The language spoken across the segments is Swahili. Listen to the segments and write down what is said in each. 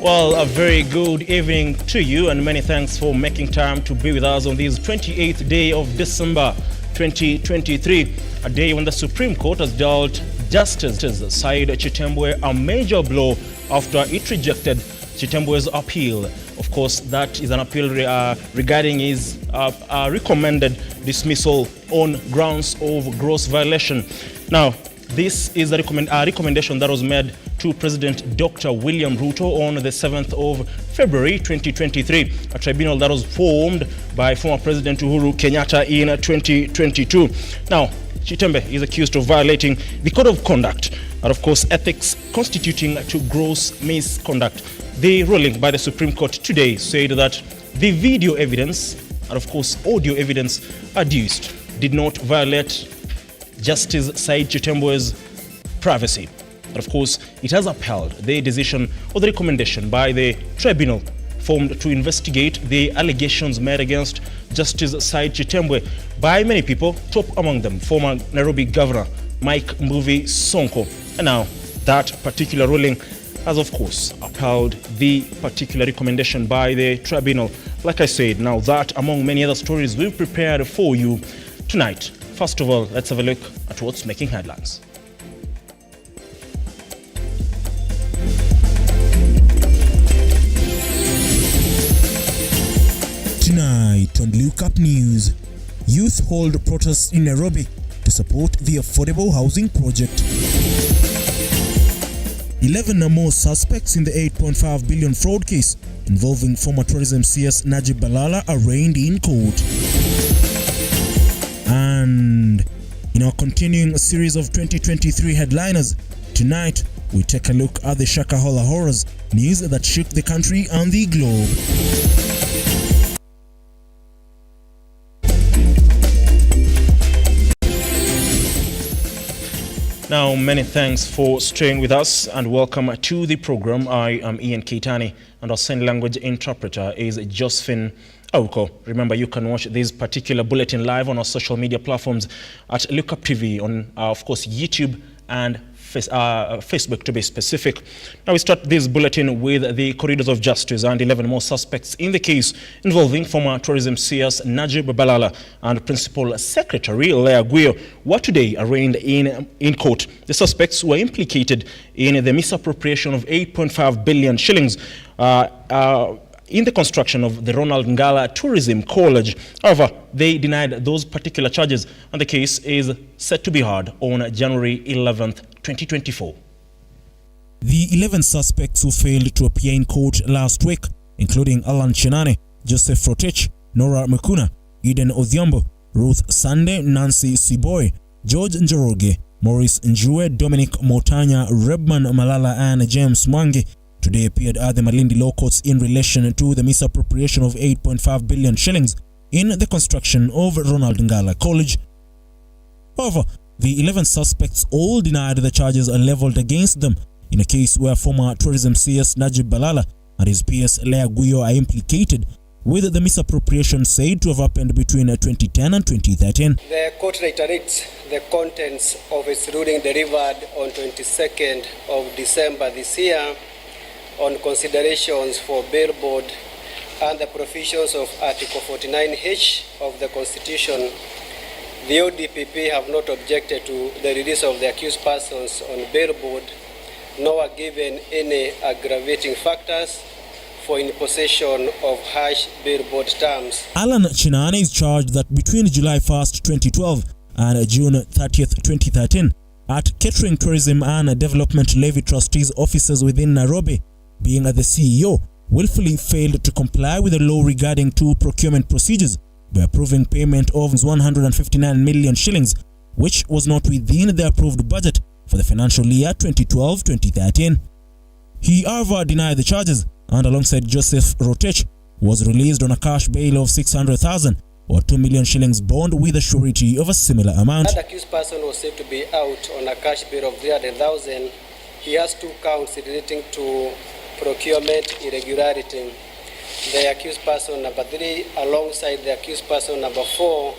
Well, a very good evening to you, and many thanks for making time to be with us on this 28th day of December 2023, a day when the Supreme Court has dealt Justice Said Chitembwe a major blow after it rejected Chitembwe's appeal. Of course, that is an appeal regarding his recommended dismissal on grounds of gross violation. Now, this is a recommendation that was made to President Dr. William RUTO on the 7th of February 2023, a tribunal that was formed by former President Uhuru Kenyatta in 2022. Now, Chitembe is accused of violating the Code of Conduct and, of course, ethics constituting to gross misconduct. The ruling by the Supreme Court today said that the video evidence and, of course, audio evidence adduced did not violate Justice Said Chitembwe's privacy. And of course, it has upheld the decision or the recommendation by the tribunal formed to investigate the allegations made against Justice Said Chitembwe by many people, top among them former Nairobi Governor Mike Mbuvi Sonko. And now that particular ruling has, of course, upheld the particular recommendation by the tribunal. Like I said, now that among many other stories we've prepared for you tonight. First of all, let's have a look at what's making headlines. Tonight on Look News, youth hold protests in Nairobi to support the affordable housing project. 11 more suspects in the 8.5 billion fraud case involving former tourism CS Najib Balala arraigned in court. And in our continuing series of 2023 headliners, tonight we take a look at the Shakahola horrors, news that shook the country and the globe. Now, many thanks for staying with us and welcome to the program. I am Ian Keitani and our sign language interpreter is Josephine Auko. Remember, you can watch this particular bulletin live on our social media platforms at Lookuptv on, of course, YouTube and Facebook to be specific. Now we start this bulletin with the corridors of justice and 11 more suspects in the case involving former tourism CS Najib Balala and Principal Secretary Leah Guyo were today arraigned in court. The suspects were implicated in the misappropriation of 8.5 billion shillings in the construction of the Ronald Ngala Tourism College. However, they denied those particular charges and the case is set to be heard on January 11th, 2024. The 11 suspects who failed to appear in court last week, including Alan Chenane, Joseph Rotich, Nora Mekuna, Eden Odhiambo, Ruth Sande, Nancy Siboy, George Njoroge, Maurice Njue, Dominic Motanya, Rebman Malala and James Mwangi, today appeared at the Malindi Law Courts in relation to the misappropriation of 8.5 billion shillings in the construction of Ronald Ngala College. However, the 11 suspects all denied the charges are leveled against them in a case where former tourism CS Najib Balala and his PS Leah Guyo are implicated, with the misappropriation said to have happened between 2010 and 2013. The court reiterates the contents of its ruling delivered on 22nd of December this year on considerations for bail board and the provisions of Article 49H of the Constitution. The ODPP have not objected to the release of the accused persons on bail board, nor given any aggravating factors for in possession of harsh bail board terms. Alan Chinane is charged that between July 1st, 2012 and June 30th, 2013, at Catering Tourism and Development Levy Trustees offices within Nairobi, being the CEO, willfully failed to comply with the law regarding two procurement procedures by approving payment of 159 million shillings, which was not within the approved budget for the financial year 2012-2013. He, however, denied the charges and alongside Joseph Rotich was released on a cash bail of 600,000 or 2 million shillings bond with a surety of a similar amount. That accused person was said to be out on a cash bail of 300,000. He has two counts relating to procurement irregularity. The accused person number 3 alongside the accused person number 4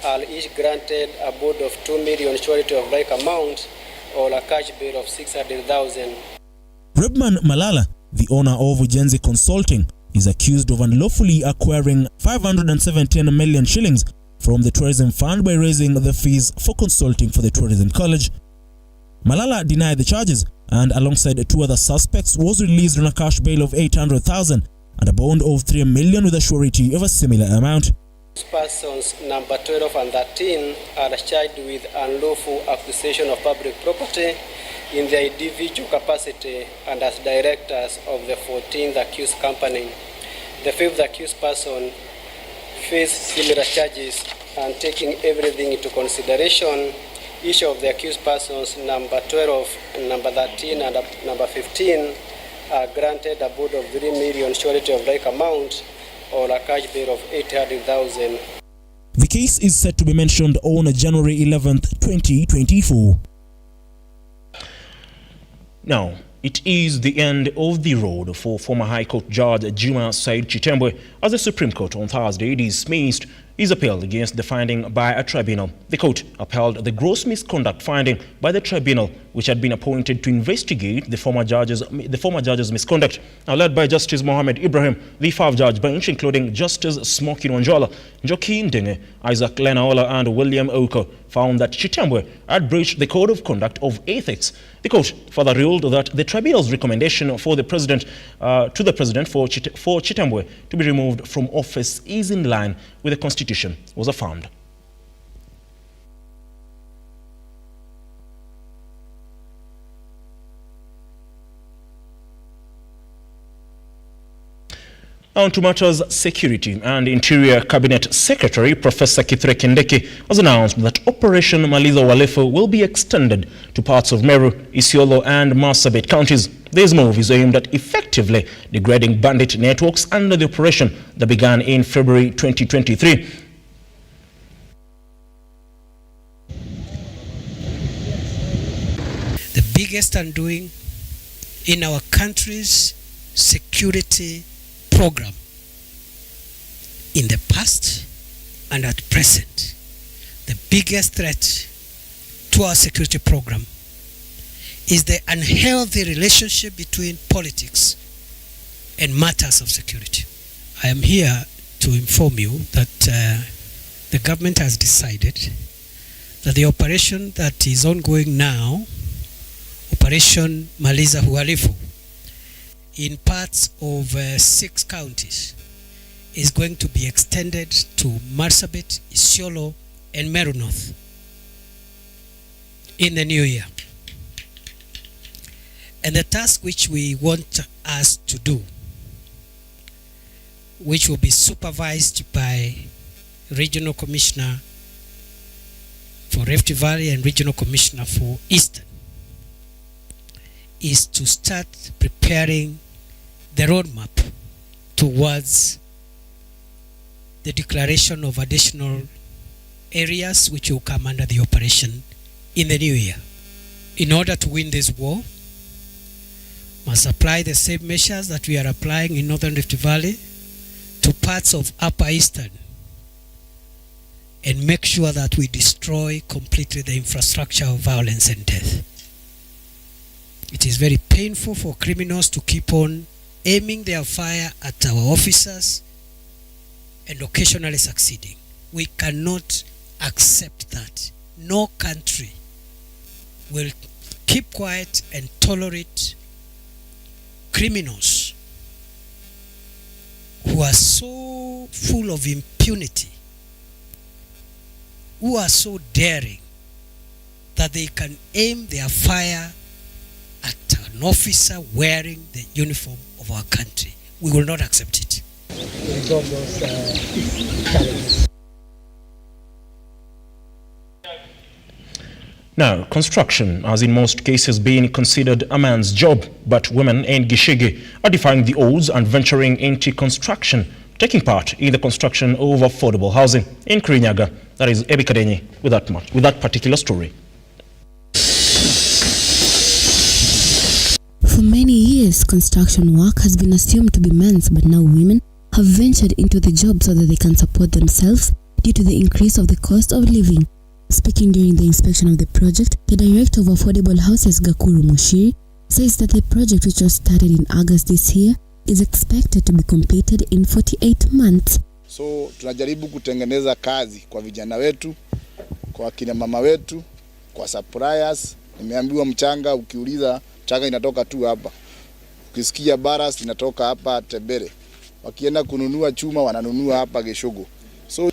are each granted a bond of 2 million surety of like amount or a cash bail of 600,000. Rebman Malala the owner of Ujenzi Consulting, is accused of unlawfully acquiring 517 million shillings from the tourism fund by raising the fees for consulting for the tourism college. Malala denied the charges and alongside 2 other suspects was released on a cash bail of 800,000 and a bond of 3 million with a surety of a similar amount. Persons number 12 and 13 are charged with unlawful acquisition of public property in their individual capacity and as directors of the 14th accused company. The 5th accused person faced similar charges, and taking everything into consideration, each of the accused persons number 12, number 13 and number 15 are granted a bond of 3 million surety of like amount or a cash bail of 800,000. The case is set to be mentioned on January 11th, 2024. Now, it is the end of the road for former High Court Judge Juma Said Chitembwe as the Supreme Court on Thursday dismissed his appeal against the finding by a tribunal. The court upheld the gross misconduct finding by the tribunal, which had been appointed to investigate the former judge's misconduct. Now, led by Justice Mohammed Ibrahim, the 5-judge bench, including Justice Smoky Wanjala, Njoki Ndenge, Isaac Lenaola, and William Oko, found that Chitembwe had breached the code of conduct of ethics. The court further ruled that the tribunal's recommendation for the president for Chitembwe to be removed from office is in line with the Constitution was affirmed. On to matters security, and Interior Cabinet Secretary Professor Kithure Kindiki has announced that Operation Maliza Uhalifu will be extended to parts of Meru, Isiolo and Marsabit counties. This move is aimed at effectively degrading bandit networks under the operation that began in February 2023. The biggest undoing in our country's security program in the past and at present. The biggest threat to our security program is the unhealthy relationship between politics and matters of security. I am here to inform you that the government has decided that the operation that is ongoing now, Operation Maliza Uhalifu, in parts of 6 counties, is going to be extended to Marsabit, Isiolo, and Meru North in the new year. And the task which we want us to do, which will be supervised by Regional Commissioner for Rift Valley and Regional Commissioner for Eastern, is to start preparing the roadmap towards the declaration of additional areas which will come under the operation in the new year. In order to win this war, must apply the same measures that we are applying in Northern Rift Valley to parts of Upper Eastern and make sure that we destroy completely the infrastructure of violence and death. It is very painful for criminals to keep on aiming their fire at our officers and occasionally succeeding. We cannot accept that. No country will keep quiet and tolerate criminals who are so full of impunity, who are so daring that they can aim their fire at an officer wearing the uniform of our country. We will not accept it. Resolve those challenges. Now, construction has in most cases been considered a man's job, but women in Gishigi are defying the odds and venturing into construction, taking part in the construction of affordable housing. In Kirinyaga, that is Ebi Kadenyi with that particular story. For many years, construction work has been assumed to be men's, but now women have ventured into the job so that they can support themselves due to the increase of the cost of living. Speaking during the inspection of the project, the director of affordable houses, Gakuru Mushiri, says that the project, which was started in August this year, is expected to be completed in 48 months. So tunajaribu kutengeneza kazi kwa vijana wetu, kwa kina mama wetu, kwa suppliers. Nimeambiwa mchanga, ukiuliza mchanga inatoka tu hapa. Ukisikia baras inatoka hapa Tebere. Wakienda kununua chuma wananunua hapa Geshogo. So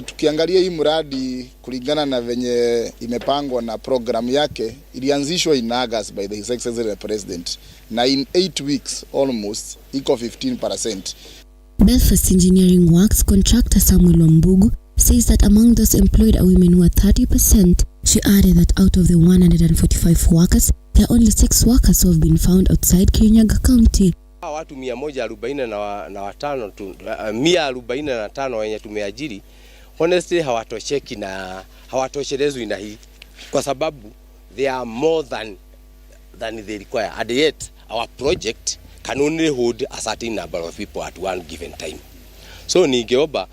tukiangalia hii mradi kulingana na venye imepangwa na program yake, ilianzishwa in August by the His Excellency President. Na in 8 weeks almost iko 15%. Belfast Engineering Works contractor Samuel Wambugu says that among those employed are women who are 30%. She added that out of the 145 workers, there are only 6 workers who have been found outside Kirinyaga County. Watu 145 wenye tumeajiri, honestly hawatosheki na hawatoshelezwi na hii, kwa sababu they are more than they require. And yet our project can only hold a certain number of people at one given time. So ningeomba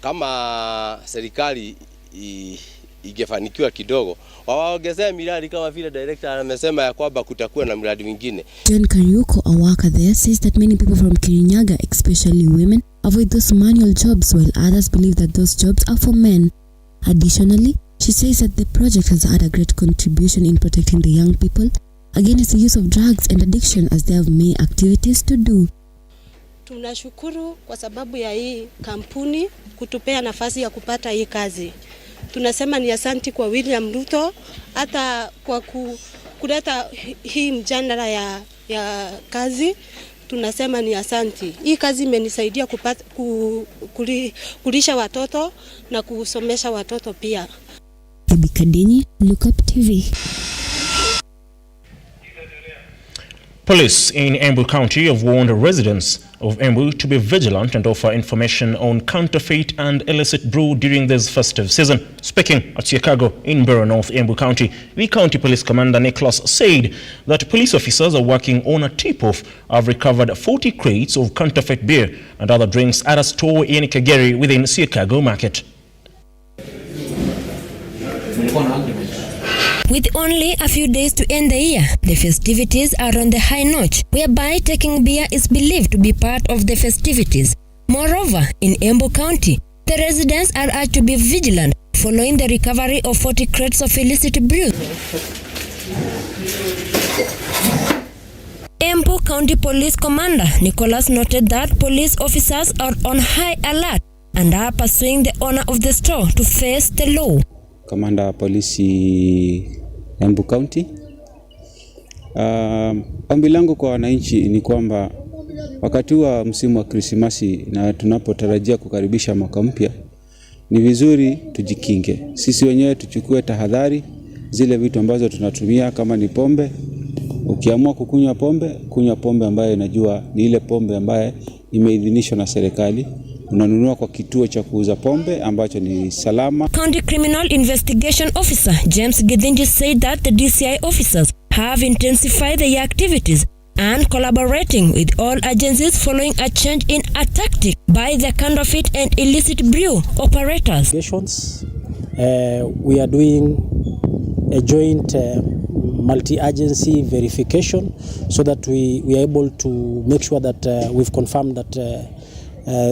kama serikali ingefanikiwa kidogo, waongezee miradi kama vile director amesema ya kwamba kutakuwa na miradi mingine. John Kariuko, a worker there, says that many people from Kirinyaga, especially women, avoid those manual jobs, while others believe that those jobs are for men. Additionally, she says that the project has had a great contribution in protecting the young people against the use of drugs and addiction, as they have many activities to do. Tunashukuru kwa sababu ya hii kampuni kutupea nafasi ya kupata hii kazi. Tunasema ni asanti kwa William RUTO hata kwa kuleta hii mjadala ya kazi. Tunasema ni asanti. Hii kazi imenisaidia kulisha watoto na kusomesha watoto pia. Kadeni, Lookuptv. Police in Embu County have warned residents of Embu to be vigilant and offer information on counterfeit and illicit brew during this festive season. Speaking at Chicago in Borough North Embu County, the County Police Commander Nicholas said that police officers are working on a tip-off have recovered 40 crates of counterfeit beer and other drinks at a store in Kageri within Chicago Market. With only a few days to end the year, the festivities are on the high notch, whereby taking beer is believed to be part of the festivities. Moreover, in Embu County, the residents are urged to be vigilant following the recovery of 40 crates of illicit brew. Embu County Police Commander Nicholas noted that police officers are on high alert and are pursuing the owner of the store to face the law. Commander Polisi Embu County. Ombi langu kwa wananchi ni kwamba wakati wa msimu wa Krismasi na tunapotarajia kukaribisha mwaka mpya, ni vizuri tujikinge. Sisi wenyewe tuchukue tahadhari zile vitu ambazo tunatumia. Kama ni pombe, ukiamua kukunywa pombe, kunywa pombe ambayo unajua ni ile pombe ambayo imeidhinishwa na serikali. Unanunua kwa kituo cha kuuza pombe ambacho ni salama. County Criminal Investigation Officer James Githinji said that the DCI officers have intensified their activities and collaborating with all agencies following a change in a tactic by the counterfeit and illicit brew operators. We are doing a joint multi-agency verification so that we are able to make sure that we've confirmed that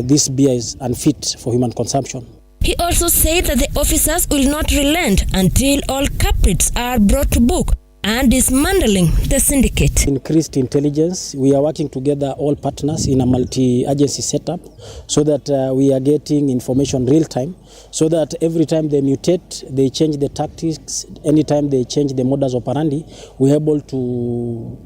this beer is unfit for human consumption. He also said that the officers will not relent until all culprits are brought to book and dismantling the syndicate. Increased intelligence, we are working together, all partners, in a multi-agency setup so that we are getting information real time, so that every time they mutate, they change the tactics, anytime they change the modus operandi, we are able to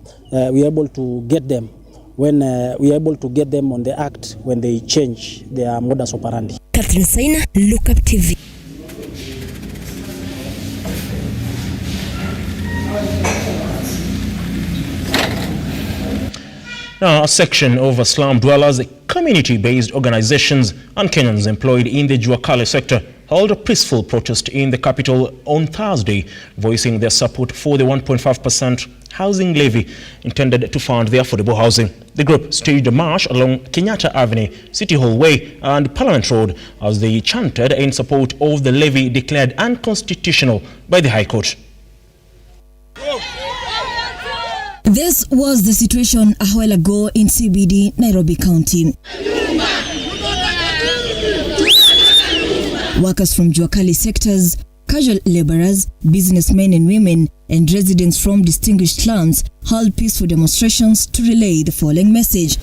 get them. When we are able to get them on the act when they change their modus operandi. Catherine Saina, Lookuptv. Now, a section of slum dwellers, community-based organizations and Kenyans employed in the Juakale sector held a peaceful protest in the capital on Thursday, voicing their support for the 1.5% housing levy intended to fund the affordable housing. The group staged a march along Kenyatta Avenue, City Hall Way and Parliament Road as they chanted in support of the levy declared unconstitutional by the High Court. This was the situation a while ago in CBD, Nairobi County. Workers from Juakali sectors, casual laborers, businessmen and women, and residents from distinguished slums held peaceful demonstrations to relay the following message.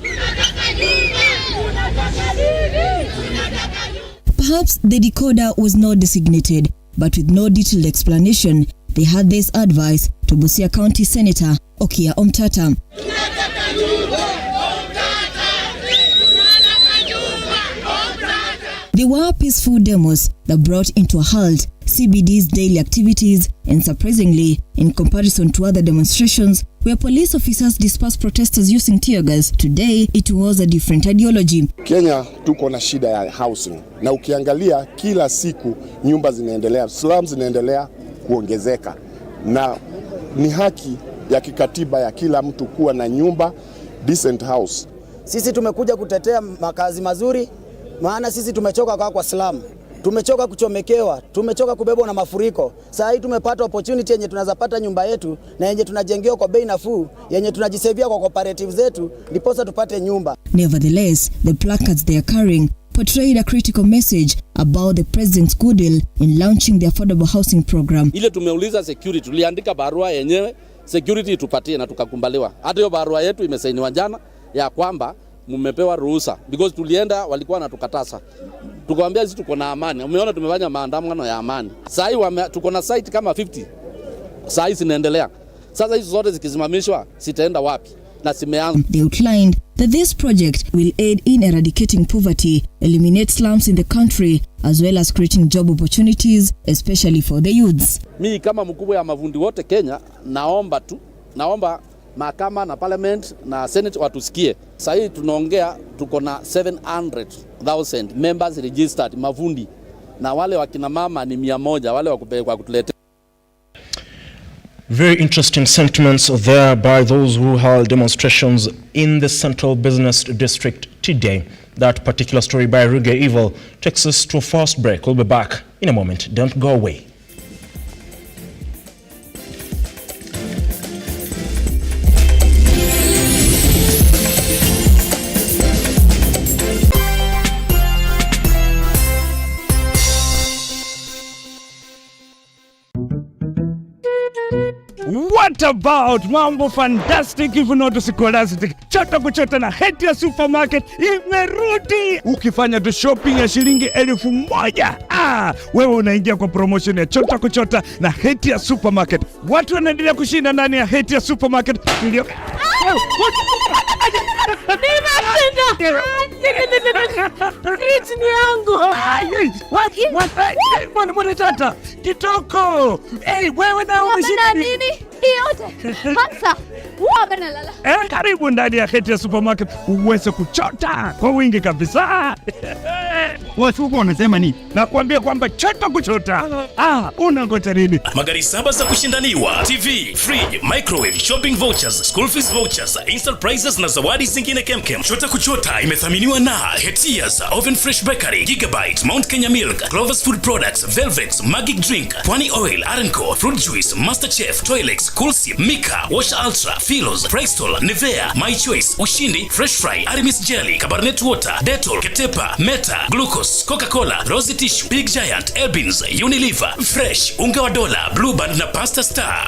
Perhaps the decoder was not designated, but with no detailed explanation, they had this advice to Busia County Senator Okia Omtata. They were peaceful demos that brought into a halt CBD's daily activities, and surprisingly, in comparison to other demonstrations where police officers dispersed protesters using tear gas, today it was a different ideology. Kenya tuko na shida ya housing, na ukiangalia kila siku nyumba zinaendelea, slums zinaendelea kuongezeka, na ni haki ya kikatiba ya kila mtu kuwa na nyumba, decent house. Sisi tumekuja kutetea makazi mazuri, maana sisi tumechoka kwa slum. Tumechoka kuchomekewa, tumechoka kubebwa na mafuriko. Sasa hii tumepata opportunity yenye tunaweza pata nyumba yetu na yenye tunajengewa kwa bei nafuu, yenye tunajisevia kwa cooperatives zetu, ndiposa tupate nyumba. Nevertheless, the placards they are carrying portrayed a critical message about the president's goodwill in launching the affordable housing program. Ile tumeuliza security, tuliandika barua yenyewe security tupatie na tukakumbaliwa. Hata hiyo barua yetu imesainiwa jana ya kwamba mmepewa ruhusa, because tulienda walikuwa wanatukataza. Tukawaambia sisi tuko na amani. Umeona tumefanya maandamano ya amani. Sasa hivi tuko na site kama 50. Sasa hizi zinaendelea. Sasa hizo zote zikisimamishwa sitaenda wapi? Na simeanza. They outlined that this project will aid in eradicating poverty, eliminate slums in the country, as well as creating job opportunities, especially for the youths. Mimi kama mkubwa ya mavundi wote Kenya, naomba mahakama na parliament na senate watusikie. Sasa hii tunaongea tuko na 700,000 members registered mavundi, na wale wakina mama ni 100 wale wakupelekwa kutuletea. Very interesting sentiments there by those who held demonstrations in the Central Business District today. That particular story by Ruge Evil takes us to a fast break. We'll be back in a moment. Don't go away. What about mambo fantastic if not scholastic? Chota kuchota na Hatia Supermarket imerudi. Ukifanya tu shopping ya shilingi 1,000, wewe unaingia kwa promotion ya chota kuchota na Hatia Supermarket. Watu wanaendelea kushinda ndani ya Hatia Supermarket. Mwana tata kitoko. Wewe na umeshinda nini? Yote. Hasa nalala. Karibu ndani ya Hatia Supermarket uweze kuchota kwa wingi kabisa. Watu wanasema nini? Nakwambia kwamba chota kuchota. Unangoja nini? Magari 7 za kushindaniwa, TV, fridge, microwave, shopping vouchers, school fees vouchers, instant prizes na zawadi zingine kemkem. Chota kuchota imethaminiwa na Hetia's Oven Fresh Bakery, Gigabyte, Mount Kenya Milk, Clover's Food Products, Velvex, Magic Drink, Pwani Oil, Arenco, Fruit Juice, Masterchef, Toilex, Coolsip, Mika, Wash Ultra, Philos, Prestol, Nivea, My Choice, Ushindi, Fresh Fry, Arimis Jelly, Cabernet Water, Dettol, Ketepa, Meta, Glucose, Coca-Cola, Rosy Tissue, Big Giant, Elbins, Unilever, Fresh, Unga wa Dola, Blue Band na Pasta Star.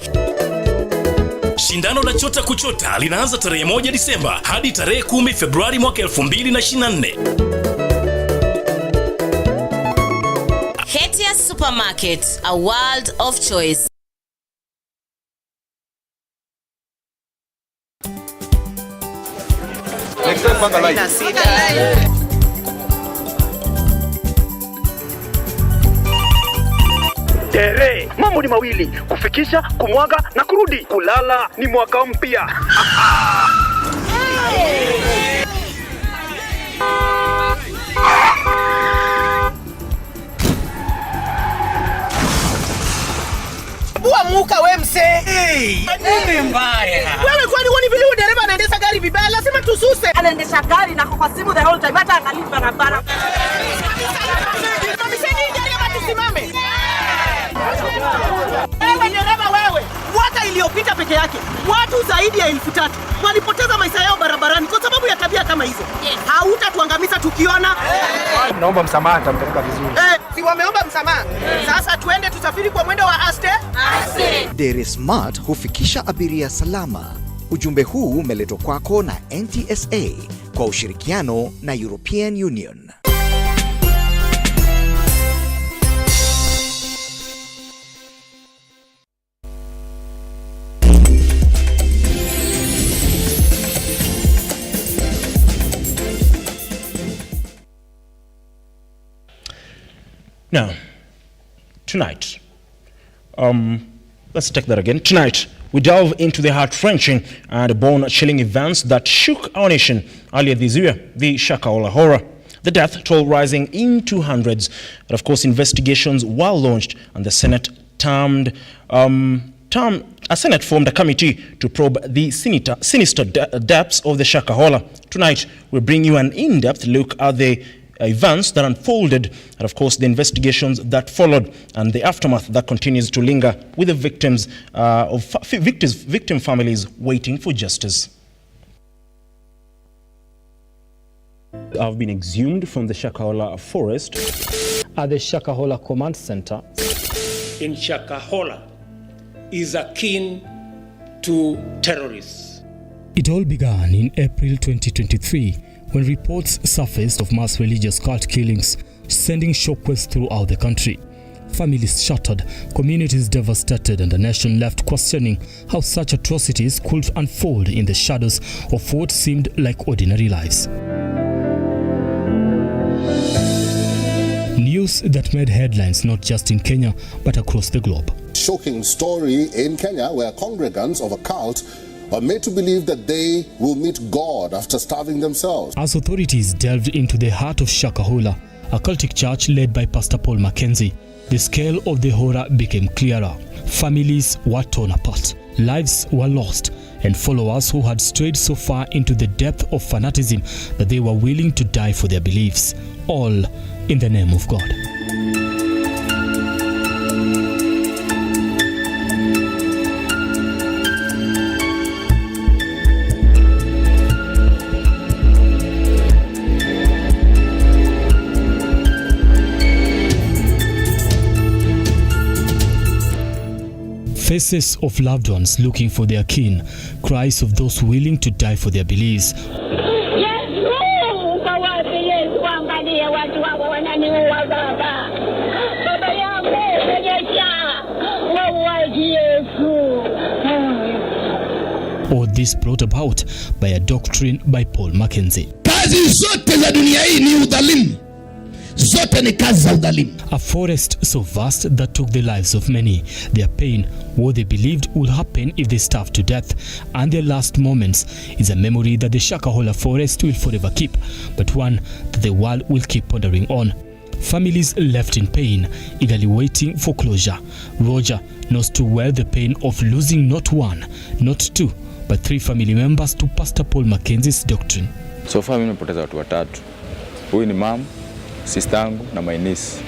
Shindano la chota kuchota linaanza tarehe 1 Disemba hadi tarehe 10 Februari mwaka 2024. Hatia Supermarket, a world of choice. Mambo ni mawili, kufikisha, kumwaga na kurudi. Kulala ni mwaka mpya. Bua muka we mse. Nini mbaya? Wewe kwani wani vile dereva anaendesha gari vibaya, lazima tususe. Anaendesha gari na kwa simu the whole time, hata angalia barabara. Tusimame. Wewe dereva wewe, mwaka iliyopita peke peke yake watu zaidi ya 3,000 walipoteza maisha yao barabarani kwa sababu ya tabia kama hizo. Hautatuangamiza tukiona. Naomba msamaha, nitampeleka vizuri. Si wameomba msamaha. Sasa tuende tusafiri kwa mwendo wa aste. Dere Smart hufikisha abiria salama. Ujumbe huu umeletwa kwako na NTSA kwa ushirikiano na European Union. Now, tonight, let's take that again. Tonight, we delve into the heart-wrenching and bone-chilling events that shook our nation earlier this year, the Shakahola horror. The death toll rising into hundreds. And of course, investigations were launched, and the Senate Senate formed a committee to probe the sinister depths of the Shakahola. Tonight, we bring you an in-depth look at the events that unfolded, and of course the investigations that followed, and the aftermath that continues to linger with the victim families waiting for justice. I've been exhumed from the Shakahola forest at the Shakahola Command Center. In Shakahola is akin to terrorists. It all began in April 2023 when reports surfaced of mass religious cult killings, sending shockwaves throughout the country. Families shattered, communities devastated, and the nation left questioning how such atrocities could unfold in the shadows of what seemed like ordinary lives. News that made headlines not just in Kenya, but across the globe. Shocking story in Kenya where congregants of a cult are made to believe that they will meet God after starving themselves. As authorities delved into the heart of Shakahola, a cultic church led by Pastor Paul Mackenzie, the scale of the horror became clearer. Families were torn apart, lives were lost, and followers who had strayed so far into the depth of fanaticism that they were willing to die for their beliefs, all in the name of God. Faces of loved ones looking for their kin, cries of those willing to die for their beliefs. Or this brought about by a doctrine by Paul Mackenzie. Kazi zote za dunia hii ni udhalimu. Zote ni kazi za udhalimu. A forest so vast that took the lives of many, their pain, what they believed would happen if they starved to death, and their last moments is a memory that the Shakahola forest will forever keep, but one that the world will keep pondering on. Families left in pain, eagerly waiting for closure. Roger knows too well the pain of losing not one, not two, but 3 family members to Pastor Paul Mackenzie's doctrine. So far mimi nimepoteza watu watatu. Huyu ni mom, sister yangu na my niece.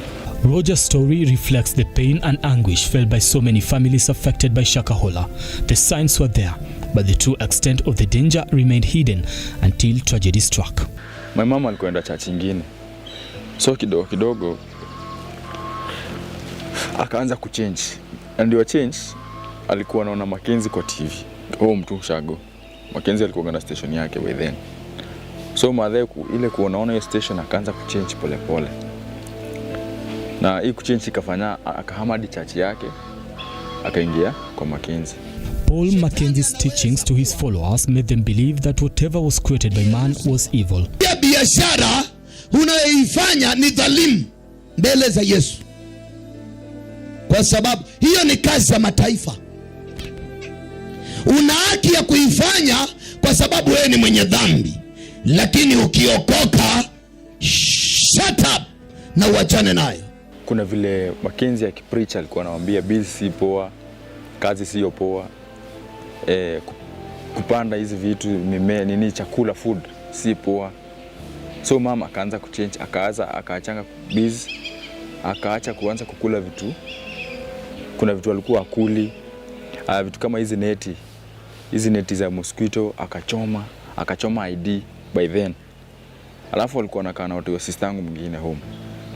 Roger's story reflects the pain and anguish felt by so many families affected by Shakahola. The signs were there, but the true extent of the danger remained hidden until tragedy struck. My mom alikwenda church nyingine. So kidogo akaanza kuchange. And your change alikuwa anaona Mackenzie kwa TV. Mtu Shago. Mackenzie alikuwa na station yake by then. So madhe ile kuonaona hiyo station akaanza kuchange pole pole. Na hii kuchange ikafanya akahamadi church yake akaingia kwa Mackenzie. Paul Mackenzie's teachings to his followers made them believe that whatever was created by man was evil. Ya biashara unayoifanya ni dhalimu mbele za Yesu. Kwa sababu hiyo ni kazi ya mataifa. Una haki ya kuifanya kwa sababu wewe ni mwenye dhambi. Lakini ukiokoka, shut up na uachane nayo. Kuna vile Mackenzie akipreach alikuwa anawaambia bills si poa, kazi sio poa. Kupanda hizi vitu mimea nini chakula food si poa. So mama akaanza kuchange, akaachanga biz, akaacha kuanza kukula vitu. Kuna vitu alikuwa akuli, vitu kama hizi neti hizi neti za mosquito, akachoma ID by then. Alafu walikuwa wanakaa na watu wa sister yangu mwingine home.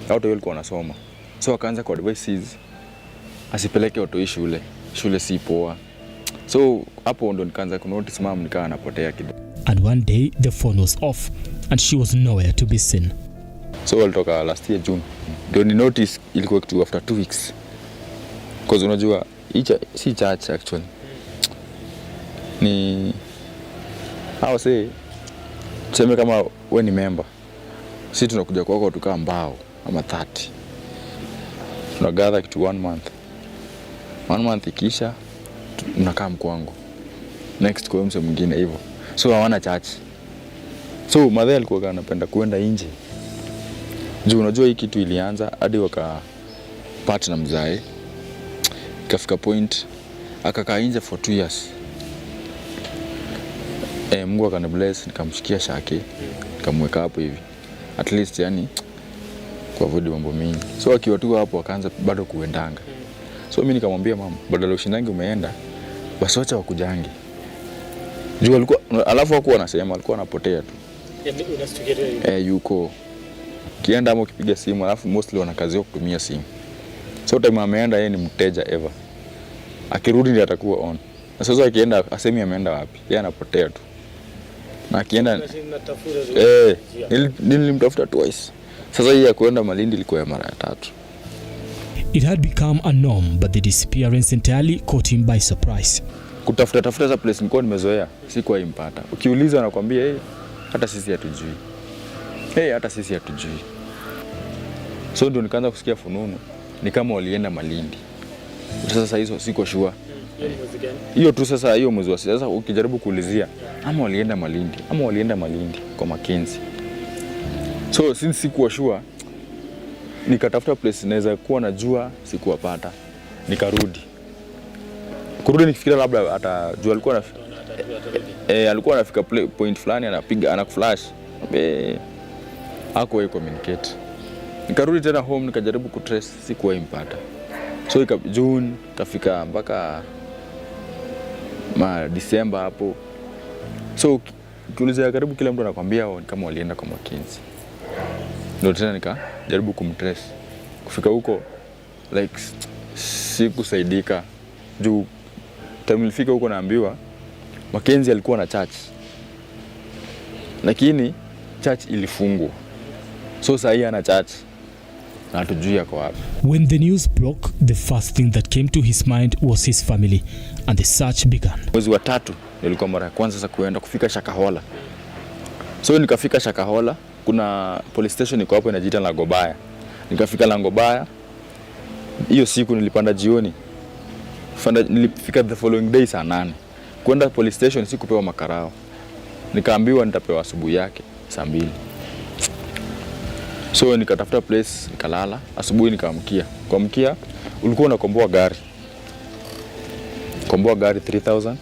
Watu walikuwa wanasoma. So akaanza kwa advices asipeleke watu shule si poa. So hapo ndo nikaanza kunotice mom nikaa anapotea kidogo. And one day the phone was off and she was nowhere to be seen. So walitoka last year June. Ndio ni notice ilikuwa kitu after 2 weeks. Because unajua si church actually. Ni how say tuseme kama wewe ni member. Sisi tunakuja kwako tukaa mbao ama 30. Tunagather kitu 1 month. 1 month ikisha tunakaa mkwangu. Next kwa mse mwingine hivyo. So hawana church. So mother alikuwa anapenda kuenda nje. Juu unajua hii kitu ilianza hadi wakapata na mzae. Ikafika point akakaa nje for 2 years. Mungu akanibless nikamshikia shake. Nikamweka hapo hivi. At least yani kwa avoid mambo mingi. So akiwa tu hapo akaanza bado kuendanga. So mimi nikamwambia mama, badala ushindange umeenda, basi acha wakujange. Juu alikuwa alafu hakuwa anasema alikuwa anapotea tu. Unastukia yuko kienda ama ukipiga simu alafu mostly wanakaziwa kutumia simu. So time ameenda yeye ni mteja ever. Akirudi ndiye atakuwa on. Na sasa akienda asemi ameenda wapi? Yeye anapotea tu. Na akienda nilimtafuta twice. Sasa yeye akuenda Malindi ilikuwa ya mara ya 3. It had become a norm, but the disappearance entirely caught him by surprise. Kutafuta za place nilikuwa nimezoea, sikuwa impata. Ukiuliza anakuambia hata sisi hatujui. Hata sisi hatujui. So ndio nikaanza kusikia fununu ni kama walienda Malindi. Sasa hizo siko sure. Hiyo tu sasa hiyo mwezi wa sasa ukijaribu kuulizia ama walienda Malindi kwa Mackenzie. So since sikuwa sure nikatafuta place naweza kuwa najua sikuwapata. Nikarudi. Kurudi nikifikiria labda atajua alikuwa anafika point fulani anapiga anakuflash. Hakuwa communicate. Nikarudi tena home nikajaribu kutrace sikuwa impata. So June kafika mpaka December hapo. So ukiuliza karibu kila mtu anakuambia kama walienda kwa Mackenzie. Ndio tena nikajaribu kumtrace. Kufika huko like sikusaidika. Juu time nilifika huko naambiwa Mackenzie alikuwa na church. Lakini church ilifungwa. So sasa ana church. Na hatujui yako wapi. When the news broke, the first thing that came to his mind was his family and the search began. Mwezi wa 3 nilikuwa mara ya kwanza sasa kuenda kufika Shakahola. So nikafika Shakahola, kuna police station iko hapo inajiita Langobaya. Nikafika Langobaya. Hiyo siku nilipanda jioni. Nilifika the following day saa 8. Kwenda police station sikupewa makarao. Nikaambiwa nitapewa asubuhi yake saa 2. So nikatafuta place nikalala, asubuhi nikaamkia. Kuamkia ulikuwa unakomboa gari. Komboa gari 3000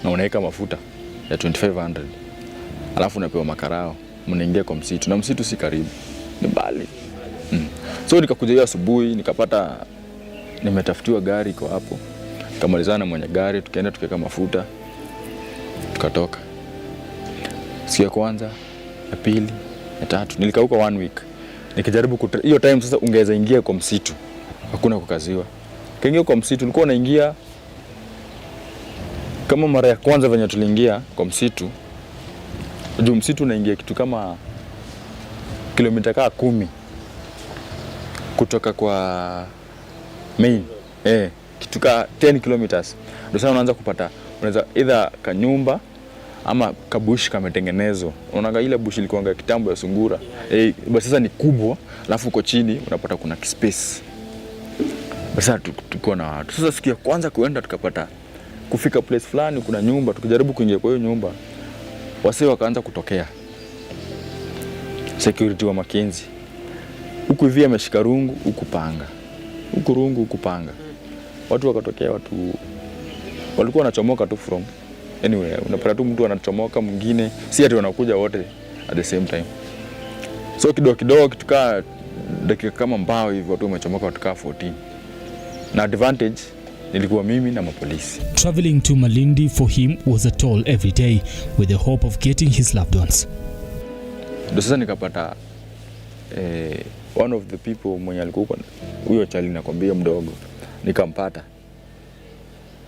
na unaweka mafuta ya 2500. Alafu unapewa makarao, mnaingia kwa msitu. Na msitu si karibu. Ni mbali. So nikakuja hiyo asubuhi nikapata nimetafutiwa gari iko hapo. Tukamalizana na mwenye gari, tukaenda tukaweka mafuta. Tukatoka. Siku ya kwanza, ya pili, ya 3 nilikauka 1 week. Nikijaribu hiyo time sasa ungeweza ingia kwa msitu. Hakuna kukaziwa. Kaingia kwa msitu ulikuwa unaingia kama mara ya kwanza venye tuliingia kwa msitu. Juu msitu unaingia kitu kama kilomita 10 kutoka kwa main. Kitu kama 10 kilometers. Ndio sasa unaanza kupata unaweza either kanyumba ama kabushi kametengenezwa. Unaona ile bushi ilikuwa kitambo ya sungura. Basi sasa ni kubwa, alafu uko chini unapata kuna space. Basi tuko na watu. Sasa siku ya kwanza kuenda tukapata kufika place fulani kuna nyumba, tukijaribu kuingia kwa hiyo nyumba. Wasee wakaanza kutokea. Security wa Mackenzie. Huku hivi ameshika rungu, huku panga. Huku rungu, huku panga. Watu wakatokea, watu walikuwa wanachomoka tu from anyway, unapata tu mtu anachomoka mwingine, si ati wanakuja wote at the same time. So kidogo kitukaa dakika kama mbao hivi watu wamechomoka watukaa 14. Na advantage Nilikuwa mimi na mapolisi. Traveling to Malindi for him was a toll every day with the hope of getting his loved ones. Ndio sasa nikapata one of the people mwenye alikuwa huyo chali nakwambia mdogo, nikampata.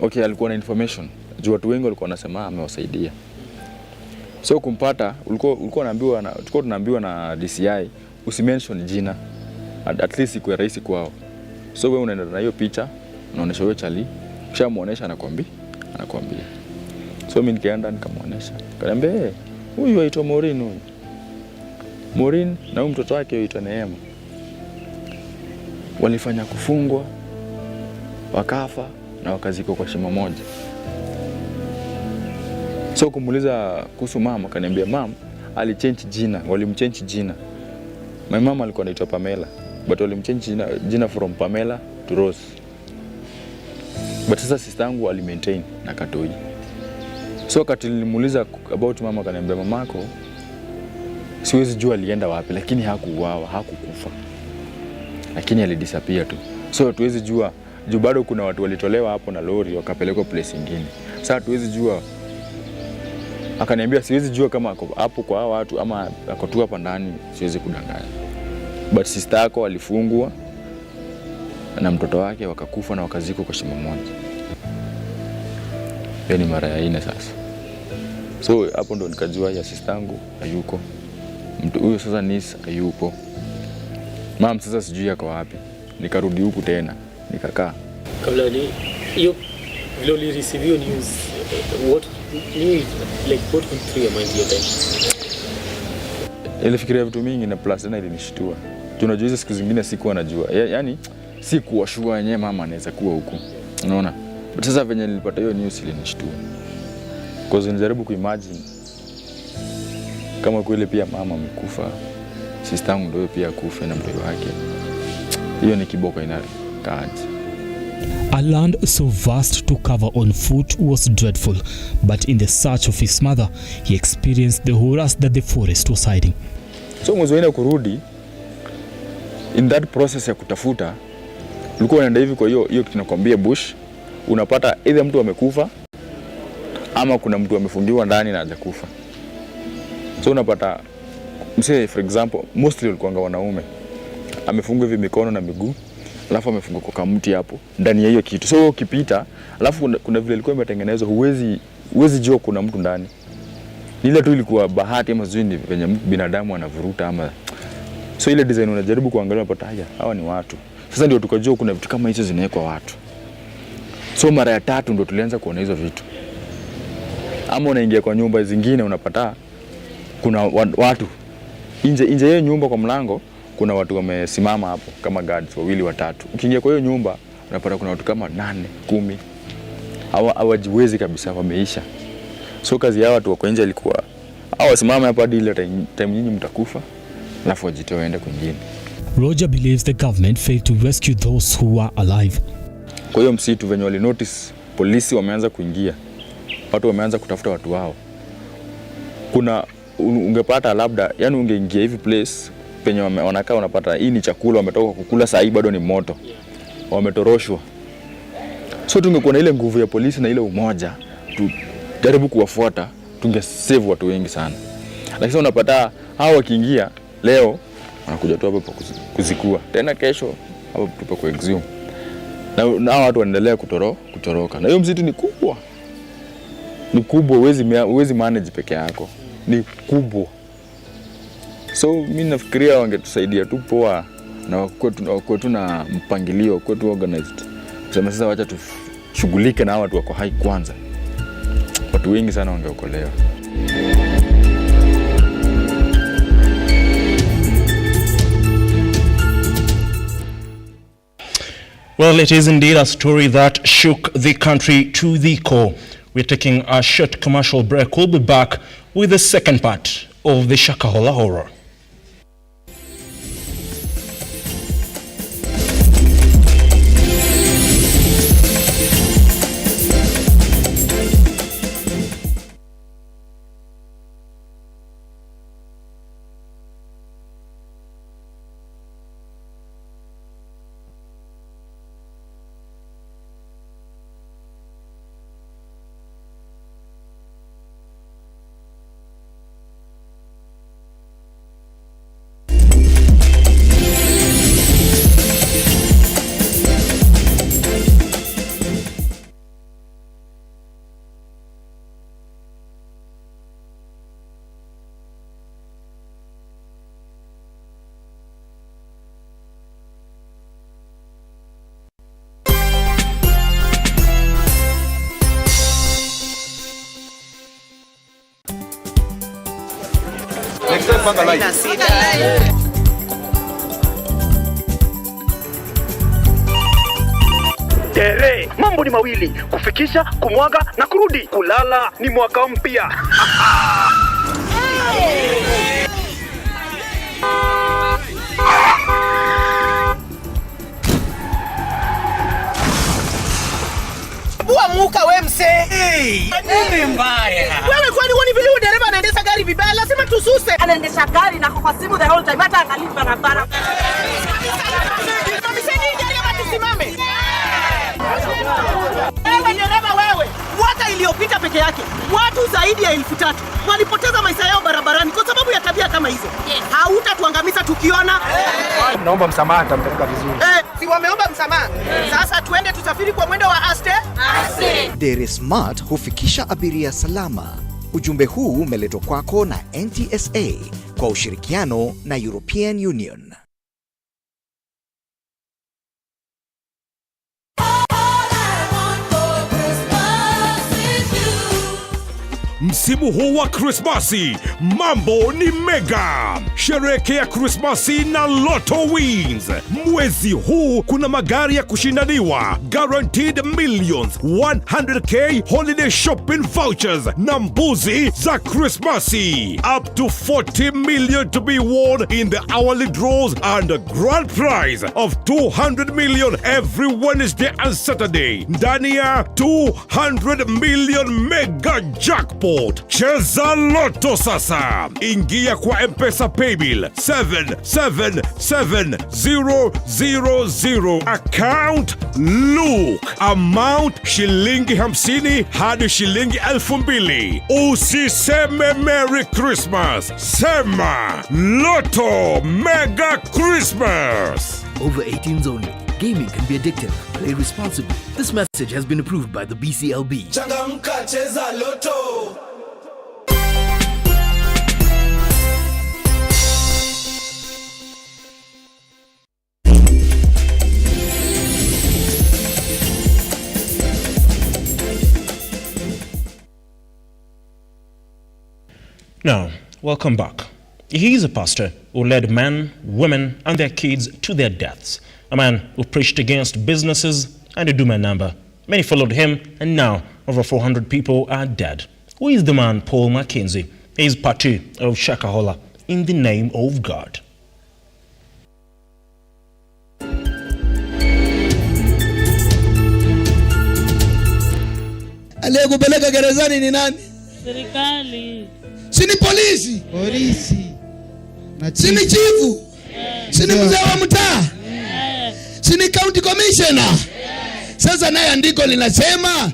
Okay, alikuwa na information. Juu watu wengi walikuwa wanasema amewasaidia. So kumpata ulikuwa tunaambiwa na DCI usimention jina. At least ikuwe rahisi kwao. So wewe unaenda na hiyo picha, unaonesha wewe chali, kisha muonesha anakwambia. So mimi nikaenda nikamuonesha. Akaniambia, huyu aitwa Morin huyu. Morin na huyu mtoto wake aitwa Neema. Walifanya kufungwa, wakafa na wakazikwa kwa shimo moja. So kumuuliza kuhusu mama, akaniambia mama alichange jina, walimchange jina. My mama alikuwa anaitwa Pamela, but walimchange jina from Pamela to Rose. But sasa sister yangu alimaintain na Katoi. So wakati nilimuuliza about mama, akaniambia mamako siwezi jua alienda wapi, lakini hakuuawa, hakukufa. Lakini alidisappear tu. So hatuwezi jua, juu bado kuna watu walitolewa hapo na lori wakapelekwa place nyingine. Sasa hatuwezi jua. Akaniambia siwezi jua kama ako hapo kwa hao watu ama ako tu hapa ndani, siwezi kudanganya. But sister yako alifungwa na mtoto wake wakakufa na wakazikwa kwa shimo moja. Ni mara ya 4 sasa. So hapo ndo nikajua ya sister yangu hayuko. Mtu huyo sasa Nis hayupo. Mama sasa sijui yako wapi. Nikarudi huku tena, nikakaa. Kabla ni hiyo vile ulireceive news, what went through your mind then? Nilifikiria vitu mingi na plus tena ilinishtua. Tunajua hizo siku zingine sikuwa najua. Yaani sikuwa sure yenyewe mama anaweza kuwa huko. Unaona? But sasa venye nilipata hiyo news ilinishtua. Because nilijaribu kuimagine kama kweli pia mama amekufa, sister yangu ndio pia kufa na mtoto wake. Hiyo ni kiboko inakaaje. A land so vast to cover on foot was dreadful, but in the search of his mother, he experienced the horrors that the forest was hiding. So mwezi wa 4 kurudi, in that process ya kutafuta, ulikuwa unaenda hivi kwa hiyo tunakwambia bush, unapata either mtu amekufa ama kuna mtu amefungiwa ndani na hajakufa. So unapata msee, for example, mostly walikuwa wanaume. Amefungwa hivi mikono na miguu, alafu amefungwa kwa mti hapo ndani ya hiyo kitu. So ukipita, alafu kuna vile ilikuwa imetengenezwa, huwezi jua kuna mtu ndani. Ile tu ilikuwa bahati ama zuri venye binadamu anavuruta ama. So ile design unajaribu kuangalia unapata haya, hawa ni watu. Sasa ndio tukajua kuna vitu kama hizo zinawekwa watu. So mara ya 3 ndio tulianza kuona hizo vitu. Ama unaingia kwa nyumba zingine unapata kuna watu nje hiyo nyumba kwa mlango, kuna watu wamesimama hapo kama guards 2 3. Ukiingia kwa hiyo nyumba unapata kuna watu kama 8 10. Hawajiwezi kabisa, wameisha. So kazi ya watu wako nje ilikuwa wasimame hapa hadi ile time nyinyi mtakufa, alafu wajitoe waende kwingine. Roger believes the government failed to rescue those who were alive. Kwa hiyo msitu venye wali notice polisi wameanza kuingia, watu wameanza kutafuta watu wao. Kuna ungepata labda, yani ungeingia hivi place penye wanakaa, unapata hii ni chakula wametoka kukula, saa hii bado ni moto, wametoroshwa. So tungekuwa na ile nguvu ya polisi na ile umoja, tujaribu kuwafuata, tungesave watu wengi sana. Lakini sasa unapata hao wakiingia leo wanakuja tu hapo kuzikua, tena kesho hapo tupo kwa exhume, na watu wanaendelea kutoroka. Na hiyo msitu ni kubwa, huwezi manage peke yako, ni kubwa. So mimi nafikiria wangetusaidia tu poa na kwetu na mpangilio, kwetu organized. Sema sasa wacha tushughulike na watu wako hai kwanza. Watu wengi sana wangeokolewa. Well, it is indeed a story that shook the country to the core. We're taking a short commercial break. We'll be back with the second part of the Shakahola horror. Tere, mambo ni mawili, kufikisha, kumwaga na kurudi. Kulala ni mwaka mpya. Muka we mse. Nini mbaya? Wewe kwani woni vile dereva anaendesha gari vibaya, lazima tususe. Anaendesha gari na kwa simu the whole time, hata angalia barabara. Msanii dereva tusimame. Wewe dereva wewe, mwaka iliyopita peke yake watu zaidi ya 3,000 walipoteza maisha yao barabarani kwa sababu ya tabia kama hizo. Hautatuangamiza tukiona. Naomba msamaha, nitampeleka vizuri. Si wameomba msamaha. Sasa tuende tusafiri kwa mwendo wa aste. Dere Smart hufikisha abiria salama. Ujumbe huu umeletwa kwako na NTSA kwa ushirikiano na European Union. Msimu huu wa Krismasi, mambo ni mega. Sherehekea Krismasi na Lotto Wins. Mwezi huu kuna magari ya kushindaniwa, guaranteed millions, 100k holiday shopping vouchers na mbuzi za Krismasi. Up to 40 million to be won in the hourly draws and a grand prize of 200 million every Wednesday and Saturday. Ndani ya 200 million mega jackpot. Cheza Lotto sasa. Ingia kwa M-Pesa Paybill 777000. Account Look. Amount shilingi 50 hadi shilingi 2,000. Usiseme Merry Christmas. Sema Lotto Mega Christmas. Over 18s only. Gaming can be addictive. Play responsibly. This message has been approved by the BCLB. Changamka, cheza Lotto. Now, welcome back. He is a pastor who led men, women, and their kids to their deaths. A man who preached against businesses and a doom and number. Many followed him, and now over 400 people are dead. Who is the man, Paul Mackenzie? He is part 2 of Shakahola, in the name of God. Aliyekupeleka gerezani ni nani? Serikali. Sini polisi? Polisi. Sini chifu? Sini mzee wa mtaa? Sini county commissioner? Sasa naye andiko linasema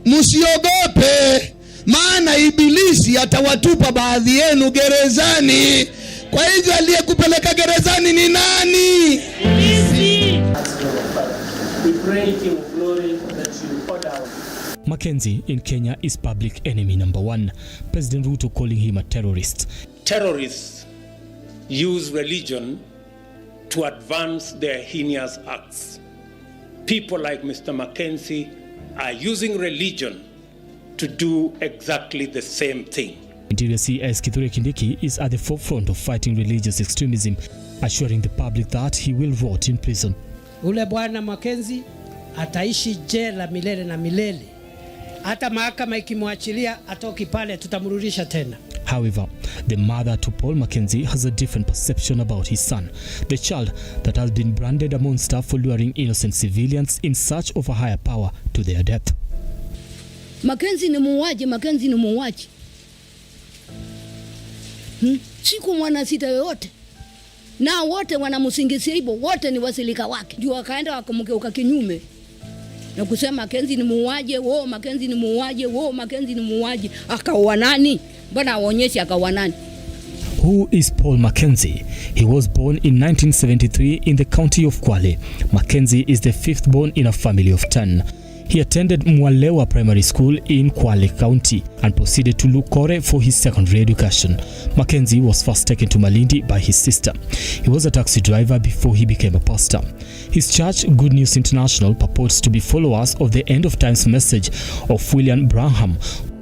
msiogope, maana ibilisi atawatupa baadhi yenu gerezani. Kwa hivyo aliyekupeleka gerezani ni nani? Ibilisi. We pray, King of Glory, that you order out. Mackenzie in Kenya is public enemy number 1. President Ruto calling him a terrorist. Terrorists use religion to advance their heinous acts. People like Mr. Mackenzie are using religion to do exactly the same thing. Interior CS Kithure Kindiki is at the forefront of fighting religious extremism, assuring the public that he will rot in prison. Ule bwana Mackenzie ataishi jela milele na milele. Hata mahakama ikimwachilia atoki pale, tutamrudisha tena. However, the mother to Paul Mackenzie has a different perception about his son, the child that has been branded a monster for luring innocent civilians in search of a higher power to their death. Mackenzie ni muuaji, Mackenzie ni muuaji. Siku mwana sita yoyote. Na wote wanamsingizia hivyo, wote ni wasilika wake. Ndio wakaenda wakamgeuka kinyume. Na kusema Mackenzie ni muuaji, wao Mackenzie ni muuaji, wao Mackenzie ni muuaji. Akaua nani? Mbona aonyeshe akaua nani? Who is Paul Mackenzie? He was born in 1973 in the county of Kwale. Mackenzie is the 5th born in a family of 10. He attended Mwalewa Primary School in Kwale County and proceeded to Lukore for his secondary education. Mackenzie was first taken to Malindi by his sister. He was a taxi driver before he became a pastor. His church, Good News International, purports to be followers of the End of Times message of William Branham.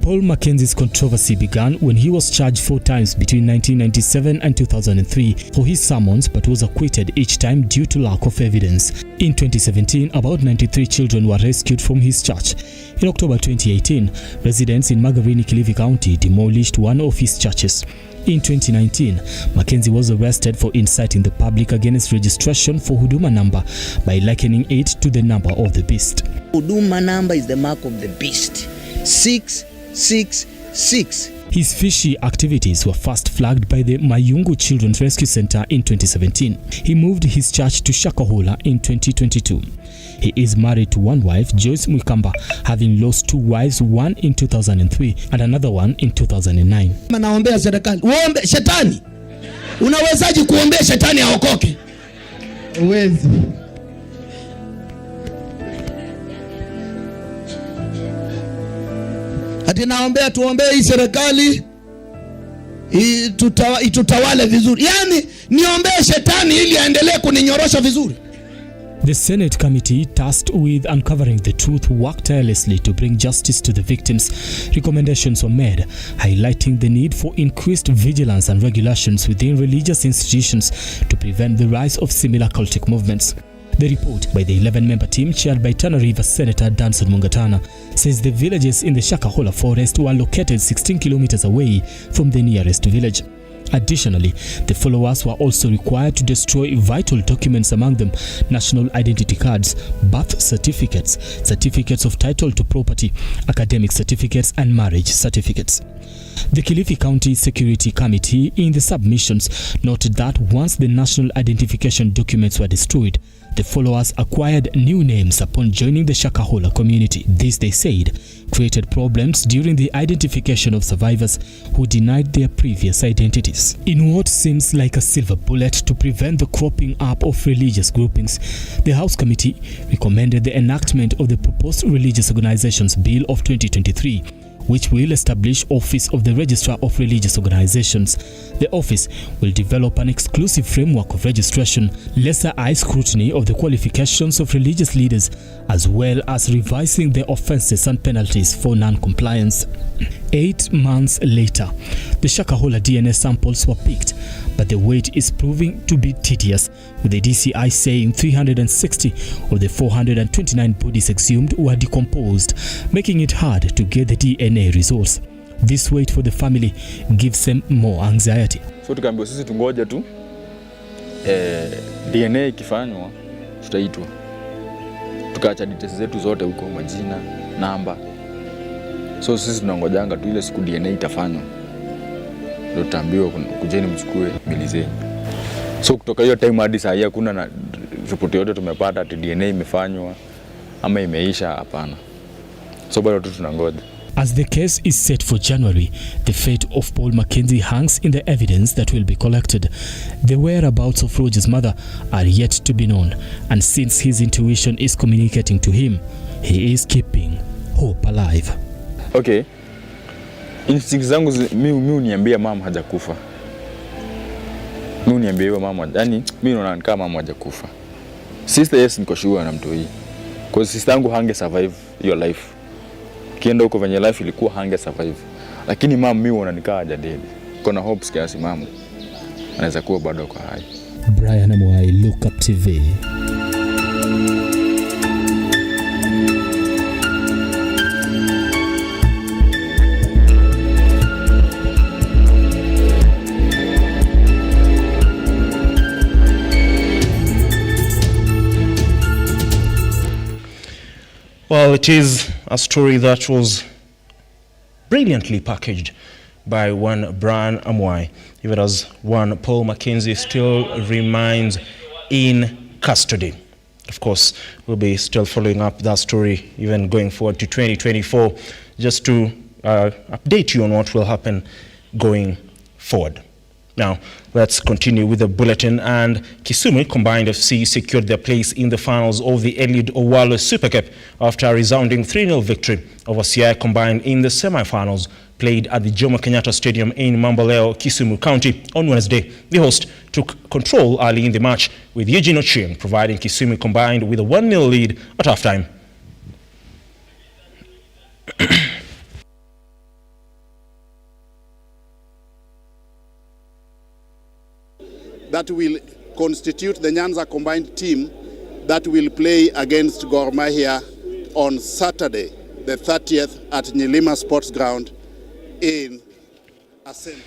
Paul Mackenzie's controversy began when he was charged 4 times between 1997 and 2003 for his sermons, but was acquitted each time due to lack of evidence. In 2017, about 93 children were rescued from his church. In October 2018, residents in Magarini, Kilifi County demolished one of his churches. In 2019, Mackenzie was arrested for inciting the public against registration for Huduma number by likening it to the number of the beast. Huduma number is the mark of the beast. 666. His fishy activities were first flagged by the Mayungu Children's Rescue Center in 2017. He moved his church to Shakahola in 2022. He is married to one wife, Joyce Mwikamba, having lost 2 wives, one in 2003 and another one in 2009. Naombea serikali. Uombe shetani. Unawezaje kuombea shetani aokoke? Uwezi. Ati naombea tuombee hii serikali itutawale vizuri. Yani niombee shetani ili aendelee kuninyorosha vizuri. The Senate committee tasked with uncovering the truth worked tirelessly to bring justice to the victims. Recommendations were made, highlighting the need for increased vigilance and regulations within religious institutions to prevent the rise of similar cultic movements. The report by the 11-member team chaired by Tana River Senator Danson Mungatana says the villages in the Shakahola forest were located 16 kilometers away from the nearest village. Additionally, the followers were also required to destroy vital documents, among them national identity cards, birth certificates, certificates of title to property, academic certificates and marriage certificates. The Kilifi County Security Committee in the submissions noted that once the national identification documents were destroyed, the followers acquired new names upon joining the Shakahola community. This, they said, created problems during the identification of survivors who denied their previous identities. In what seems like a silver bullet to prevent the cropping up of religious groupings, the House Committee recommended the enactment of the proposed Religious Organizations Bill of 2023, which will establish Office of the Registrar of Religious Organizations. The office will develop an exclusive framework of registration, lesser eye scrutiny of the qualifications of religious leaders, as well as revising the offenses and penalties for non-compliance. 8 months later, the Shakahola DNA samples were picked, but the wait is proving to be tedious, with the DCI saying 360 of the 429 bodies exhumed were decomposed, making it hard to get the DNA results. This wait for the family gives them more anxiety. So tukaambiwa sisi tungoje tu DNA ikifanywa tutaitwa. Tukaacha details zetu zote huko, majina, namba. So sisi tunangojanga tu ile siku DNA itafanywa. Ndio tutaambiwa kujeni mchukue mili zenu. So kutoka hiyo time hadi saa hii hakuna na report yote tumepata ati DNA imefanywa ama imeisha, hapana. So bado tu tunangoja. As the case is set for January, the fate of Paul Mackenzie hangs in the evidence that will be collected. The whereabouts of Roger's mother are yet to be known, and since his intuition is communicating to him, he is keeping hope alive. Okay. Instincts zangu mimi uniambia mama hajakufa. Mimi uniambia hiyo mama, yani mimi naona kama mama hajakufa. Sister, yes, niko sure na mtu hii. Because sister yangu hange survive your life. Kienda huko venye life ilikuwa hange survive. Lakini mama mimi naona nikaa hajadedi. Kuna hopes kiasi mama anaweza kuwa bado kwa hai. Brian Amwai, Lookuptv. Well, it is a story that was brilliantly packaged by one Brian Amwai, even as one Paul Mackenzie still remains in custody. Of course, we'll be still following up that story even going forward to 2024, just to update you on what will happen going forward. Now, let's continue with the bulletin. And Kisumu Combined FC secured their place in the finals of the Eliud Owalo Super Cup after a resounding 3-0 victory over CI Combined in the semi-finals played at the Jomo Kenyatta Stadium in Mamboleo, Kisumu County on Wednesday. The host took control early in the match, with Eugene Ochieng providing Kisumu Combined with a 1-0 lead at halftime. that will constitute the Nyanza combined team that will play against Gor Mahia on Saturday, the 30th at Nyilima Sports Ground in Asante.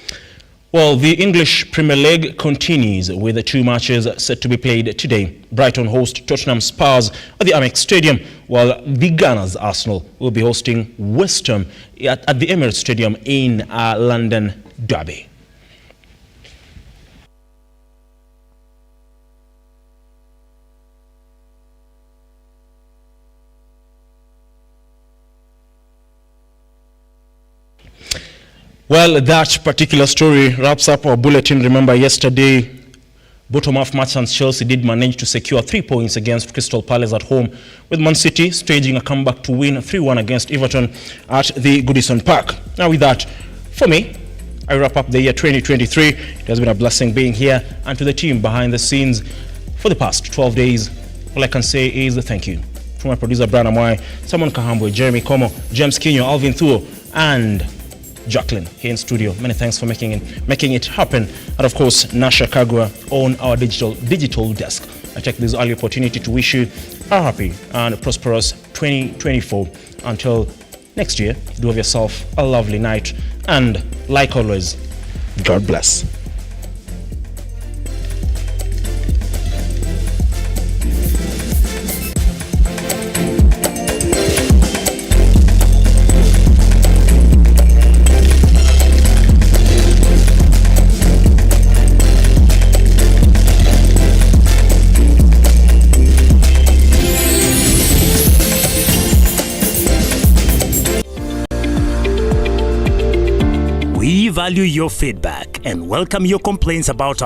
Well, the English Premier League continues with the 2 matches set to be played today. Brighton host Tottenham Spurs at the Amex Stadium, while the Gunners Arsenal will be hosting West Ham at the Emirates Stadium in London Derby. Well, that particular story wraps up our bulletin. Remember, yesterday, bottom-half merchants Chelsea did manage to secure 3 points against Crystal Palace at home, with Man City staging a comeback to win 3-1 against Everton at the Goodison Park. Now with that, for me, I wrap up the year 2023. It has been a blessing being here, and to the team behind the scenes for the past 12 days, all I can say is thank you. To my producer, Brian Amwai, Simon Kahambwe, Jeremy Como, James Kinyo, Alvin Thuo, and Jacqueline here in studio. Many thanks for making it happen. And of course, Nasha Kagwa on our digital desk. I take this early opportunity to wish you a happy and prosperous 2024. Until next year, do have yourself a lovely night. And like always, God bless. We value your feedback and welcome your complaints about